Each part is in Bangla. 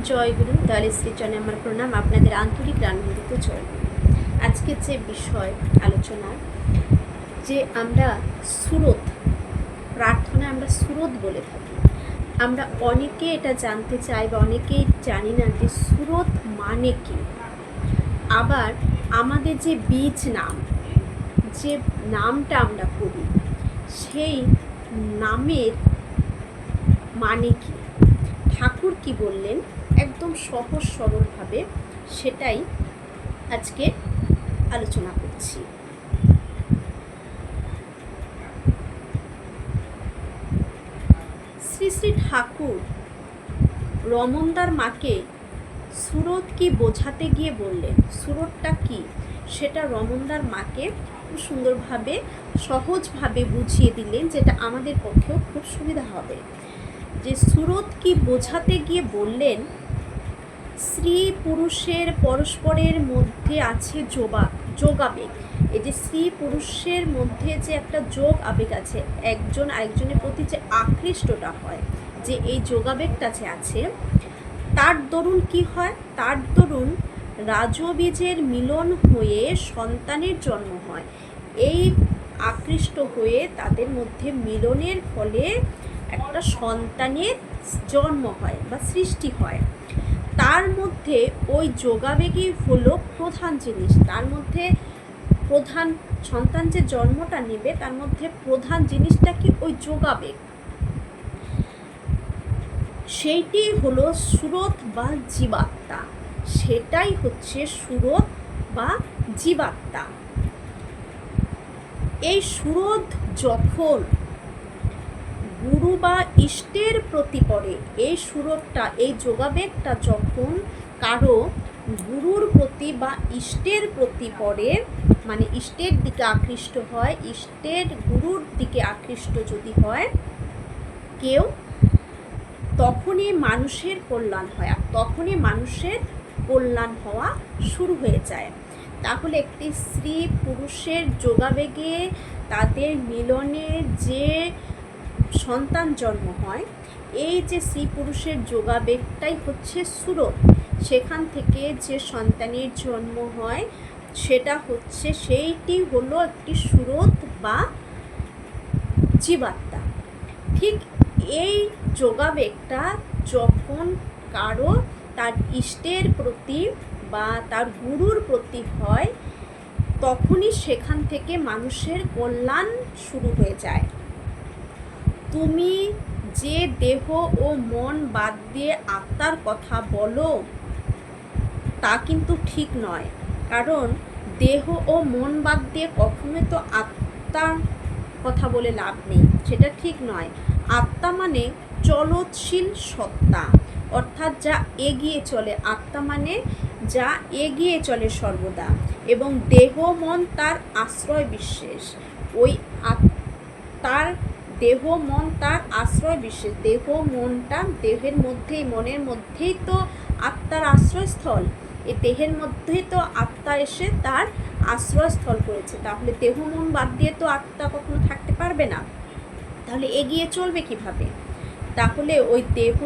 জয়গুরু দয়াল শ্রীচরণে আমার প্রণাম। আপনাদের আন্তরিক আনন্দিত জয়গুরু। আজকে যে বিষয় আলোচনা, যে আমরা সুরত, প্রার্থনায় আমরা সুরত বলে থাকি। আমরা অনেকে এটা জানতে চাই বা অনেকেই জানি না যে সুরত মানে কি। আবার আমাদের যে বীজ নাম, যে নামটা আমরা করি, সেই নামের মানে কি, ঠাকুর কি বললেন একদম সহজ সরলভাবে, সেটাই আজকে আলোচনা করছি। শ্রী শ্রী ঠাকুর রমনদার মাকে সুরত কি বোঝাতে গিয়ে বললেন। সুরতটা কি সেটা রমনদার মাকে খুব সুন্দরভাবে সহজভাবে বুঝিয়ে দিলেন, যেটা আমাদের পক্ষেও খুব সুবিধা হবে। যে সুরত কি বোঝাতে গিয়ে বললেন, স্ত্রী পুরুষের পরস্পরের মধ্যে আছে যোগাবেগ। এই যে স্ত্রী পুরুষের মধ্যে যে একটা যোগ আবেগ আছে, একজন আরেকজনের প্রতি যে আকৃষ্টটা হয়, যে এই যোগাবেগটা যে আছে, তার দরুন কি হয়, তার দরুন রাজবীজের মিলন হয়ে সন্তানের জন্ম হয়। এই আকৃষ্ট হয়ে তাদের মধ্যে মিলনের ফলে একটা সন্তানের জন্ম হয় বা সৃষ্টি হয়। তার মধ্যে ওই যোগাবেগই হলো প্রধান জিনিস। তার মধ্যে প্রধান সন্তান যে জন্মটা নেবে, তার মধ্যে প্রধান জিনিসটা কি, ওই যোগাবেগ। সেইটি হলো সুরত বা জীবাত্মা। সেটাই হচ্ছে সুরত বা জীবাত্মা। এই সুরত যখন গুরু বা ইষ্টের প্রতি পড়ে, এই সুরতটা, এই যোগাবেগটা যখন কারো গুরুর প্রতি বা ইষ্টের প্রতি পড়ে, মানে ইষ্টের দিকে আকৃষ্ট হয়, ইষ্টের গুরুর দিকে আকৃষ্ট যদি হয় কেউ, তখনই মানুষের কল্যাণ হয়, আর তখনই মানুষের কল্যাণ হওয়া শুরু হয়ে যায়। তাহলে একটি স্ত্রী পুরুষের যোগাবেগে তাদের মিলনে যে সন্তান জন্ম হয়, এই যে স্ত্রী পুরুষের যোগাবেগটাই হচ্ছে সুরত। সেখান থেকে যে সন্তানের জন্ম হয় সেটা হচ্ছে, সেইটি হলো একটি সুরত বা জীবাত্মা। ঠিক এই যোগাবেগটা যখন কারো তার ইষ্টের প্রতি বা তার গুরুর প্রতি হয়, তখনই সেখান থেকে মানুষের কল্যাণ শুরু হয়ে যায়। তুমি যে দেহ ও মন বাদ দিয়ে আত্মার কথা বলো, তা কিন্তু ঠিক নয়। কারণ দেহ ও মন বাদ দিয়ে কখনোই তো আত্মার কথা বলে লাভ নেই, সেটা ঠিক নয়। আত্মা মানে চলৎশীল সত্তা, অর্থাৎ যা এগিয়ে চলে। আত্মা মানে যা এগিয়ে চলে সর্বদা, এবং দেহ মন তার আশ্রয় বিশেষ। ওই তার দেহ মন তার আশ্রয় বিশেষ। দেহ মনটা দেহের মধ্যেই, মনের মধ্যেই তো আত্মার আশ্রয়স্থল। এই দেহের মধ্যেই তো আত্মা এসে তার আশ্রয়স্থল করেছে। তাহলে দেহ মন বাদ দিয়ে তো আত্মা কখনো থাকতে পারবে না, তাহলে এগিয়ে চলবে কিভাবে? তাহলে ওই দেহ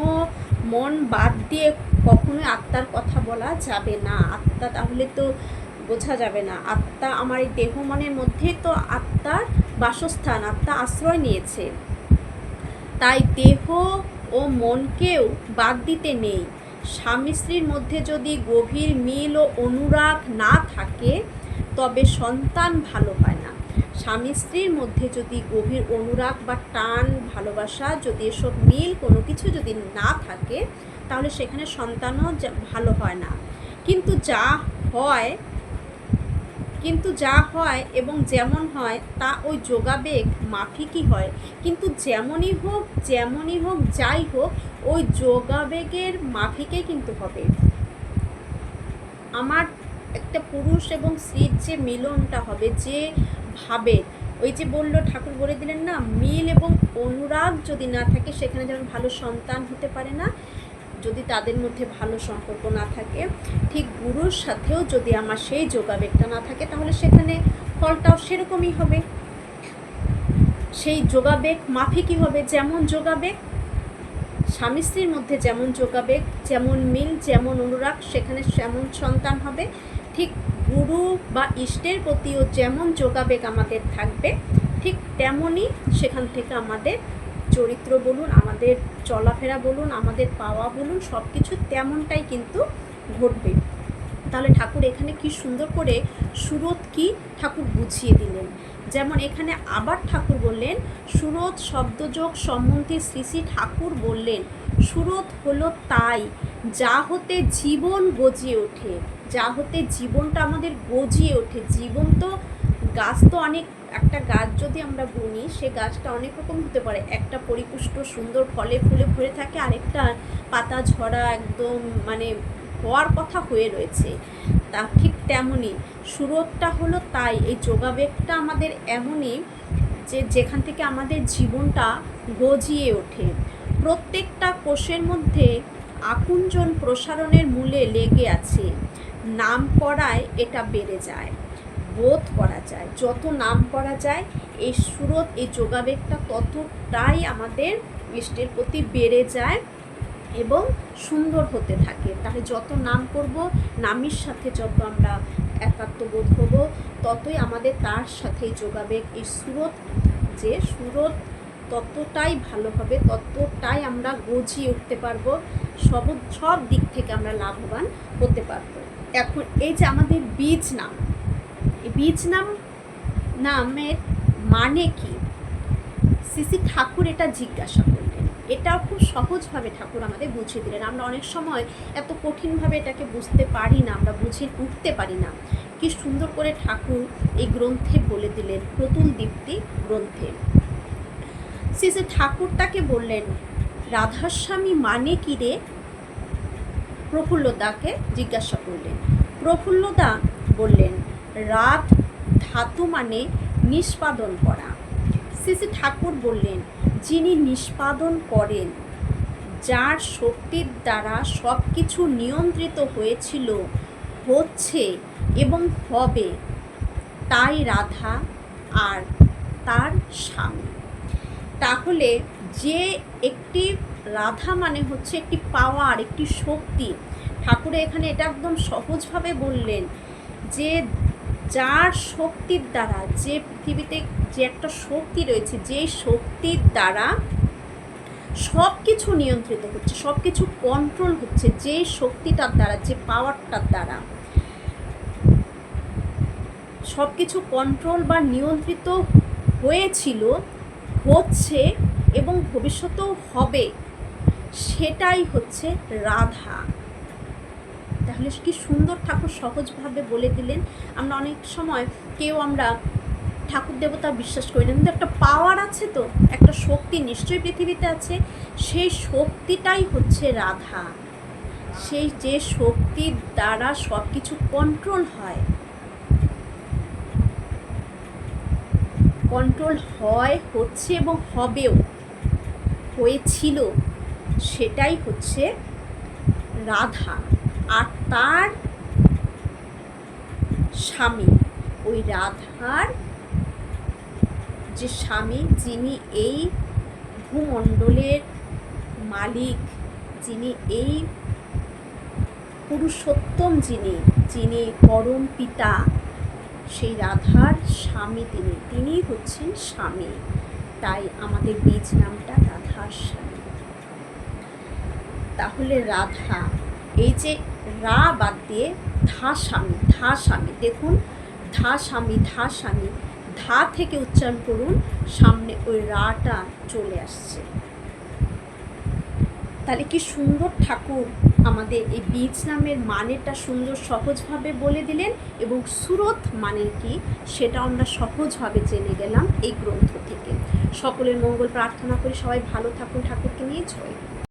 মন বাদ দিয়ে কখনোই আত্মার কথা বলা যাবে না। আত্মা তাহলে তো বোঝা যাবে না, আত্মা আমার এই দেহ মনের মধ্যেই তো আত্মার বাসস্থান, আত্মা আশ্রয় নিয়েছে। তাই দেহ ও মনকেও বাদ দিতে নেই। স্বামী স্ত্রীর মধ্যে যদি গভীর মিল ও অনুরাগ না থাকে, তবে সন্তান ভালো হয় না। স্বামী স্ত্রীর মধ্যে যদি গভীর অনুরাগ বা টান, ভালোবাসা, যদি এসব মিল কোনো কিছু যদি না থাকে, তাহলে সেখানে সন্তানও ভালো হয় না। কিন্তু যা হয় এবং যেমন হয় তা ওই যোগাবেগ মাফিকই হয়। কিন্তু যেমনই হোক যাই হোক, ওই যোগাবেগের মাফিকে কিন্তু হবে। আমার একটা পুরুষ এবং স্ত্রীর যে মিলনটা হবে, যে ভাবের, ওই যে বললো, ঠাকুর বলে দিলেন না, মিল এবং অনুরাগ যদি না থাকে, সেখানে যেমন ভালো সন্তান হতে পারে না। যদি তাদের মধ্যে ভালো সম্পর্ক না থাকে, ঠিক গুরুর সাথেও যদি আমার সেই যোগাবেগটা না থাকে, তাহলে সেখানে ফলটাও সেরকমই হবে। সেই যোগাবেগ মাফিকই হবে। যেমন যোগাবেগ স্বামী স্ত্রীর মধ্যে যেমন যোগাবেগ, যেমন মিল, যেমন অনুরাগ, সেখানে যেমন সন্তান হবে, ঠিক গুরু বা ইষ্টের প্রতিও যেমন যোগাবেগ আমাদের থাকবে, ঠিক তেমনই সেখান থেকে আমাদের চরিত্র বলুন, আমাদের চলাফেরা বলুন, আমাদের পাওয়া বলুন, সব কিছু তেমনটাই কিন্তু ঘটবে। তাহলে ঠাকুর এখানে কি সুন্দর করে সুরত কি ঠাকুর বুঝিয়ে দিলেন। যেমন এখানে আবার ঠাকুর বললেন, সুরত শব্দযোগ সম্বন্ধে শ্রী শ্রী ঠাকুর বললেন, সুরত হলো তাই যা হতে জীবন গজিয়ে ওঠে, যা হতে জীবনটা আমাদের গজিয়ে ওঠে। জীবন তো গাছ তো অনেক, একটা গাছ যদি আমরা বুনি, সে গাছটা অনেক রকম হতে পারে। একটা পরিপুষ্ট সুন্দর ফলে ফুলে ভরে থাকে, আরেকটা পাতা ঝরা একদম মানে হওয়ার কথা হয়ে রয়েছে। তা ঠিক তেমনই সুরতটা হলো তাই, এই যোগাবেগটা আমাদের এমনই যে যেখান থেকে আমাদের জীবনটা গজিয়ে ওঠে। প্রত্যেকটা কোষের মধ্যে আকুঞ্চন প্রসারণের মূলে লেগে আছে, নাম করায় এটা বেড়ে যায়, বোধ করা যায়। যত নাম করা যায় এই সুরত, এই যোগাবেগটা ততটাই আমাদের ইষ্টের প্রতি বেড়ে যায় এবং সুন্দর হতে থাকে। তাহলে যত নাম করব, নামের সাথে যত আমরা একাত্মবোধ হব, ততই আমাদের তার সাথে যোগাবেগ, এই সুরত, যে সুরত ততটাই ভালো হবে, ততটাই আমরা গজিয়ে উঠতে পারবো, সব দিক থেকে আমরা লাভবান হতে পারবো। এখন এই যে আমাদের বীজ নাম, এই বীজ নামের মানে কি? শ্রী শ্রী ঠাকুর এটা জিজ্ঞাসা করলেন। এটাও খুব সহজভাবে ঠাকুর আমাদের বুঝিয়ে দিলেন। আমরা অনেক সময় এত কঠিনভাবে এটাকে বুঝতে পারি না, আমরা বুঝে উঠতে পারি না। কি সুন্দর করে ঠাকুর এই গ্রন্থে বলে দিলেন, প্রতুল দীপ্তি গ্রন্থে। শ্রী শ্রী ঠাকুর তাকে বললেন, রাধাস্বামী মানে কি রে? প্রফুল্লদাকে জিজ্ঞাসা করলেন। প্রফুল্লদা বললেন, রাধ ধাতু মানে নিষ্পাদন করা। শ্রী শ্রী ঠাকুর বললেন, যিনি নিষ্পাদন করেন, যার শক্তির দ্বারা সব কিছু নিয়ন্ত্রিত হয়েছিল, হচ্ছে এবং হবে, তাই রাধা আর তার স্বামী। তাহলে যে একটি রাধা মানে হচ্ছে একটি পাওয়ার, একটি শক্তি। ঠাকুর এখানে এটা একদম সহজভাবে বললেন যে যার শক্তির দ্বারা, যে পৃথিবীতে যে একটা শক্তি রয়েছে, যে শক্তির দ্বারা সব কিছু নিয়ন্ত্রিত হচ্ছে, সব কিছু কন্ট্রোল হচ্ছে, যে শক্তিটার দ্বারা, যে পাওয়ারটার দ্বারা সব কিছু কন্ট্রোল বা নিয়ন্ত্রিত হয়েছিল, হচ্ছে এবং ভবিষ্যতেও হবে, সেটাই হচ্ছে রাধা। তাহলে কি সুন্দর ঠাকুর সহজভাবে বলে দিলেন। আমরা অনেক সময় আমরা ঠাকুর দেবতা বিশ্বাস করি না, কিন্তু একটা পাওয়ার আছে, তো একটা শক্তি নিশ্চয়ই পৃথিবীতে আছে, সেই শক্তিটাই হচ্ছে রাধা। সেই যে শক্তির দ্বারা সব কিছু কন্ট্রোল হয়, হচ্ছে এবং হবেও, হয়েছিল, সেটাই হচ্ছে রাধা। আর তার স্বামী, ওই রাধার যে স্বামী, যিনি এই ভূমণ্ডলের মালিক, যিনি এই পুরুষোত্তম, যিনি পরম পিতা, সেই রাধার স্বামী তিনি হচ্ছেন স্বামী। তাই আমাদের বীজ নামটা রাধার স্বামী। তাহলে রাধা, এই যে রা বাদ দিয়ে ধা স্বামী, দেখুন ধা স্বামী, ধা থেকে উচ্চারণ করুন, সামনে ওই রাটা চলে আসছে। তাহলে কি সুন্দর ঠাকুর আমাদের এই বীজ নামের মানেটা সুন্দর সহজভাবে বলে দিলেন, এবং সুরত মানে কি সেটা আমরা সহজভাবে জেনে গেলাম এই গ্রন্থ থেকে। সকলের মঙ্গল প্রার্থনা করি, সবাই ভালো থাকুন, ঠাকুরকে নিয়ে জয়।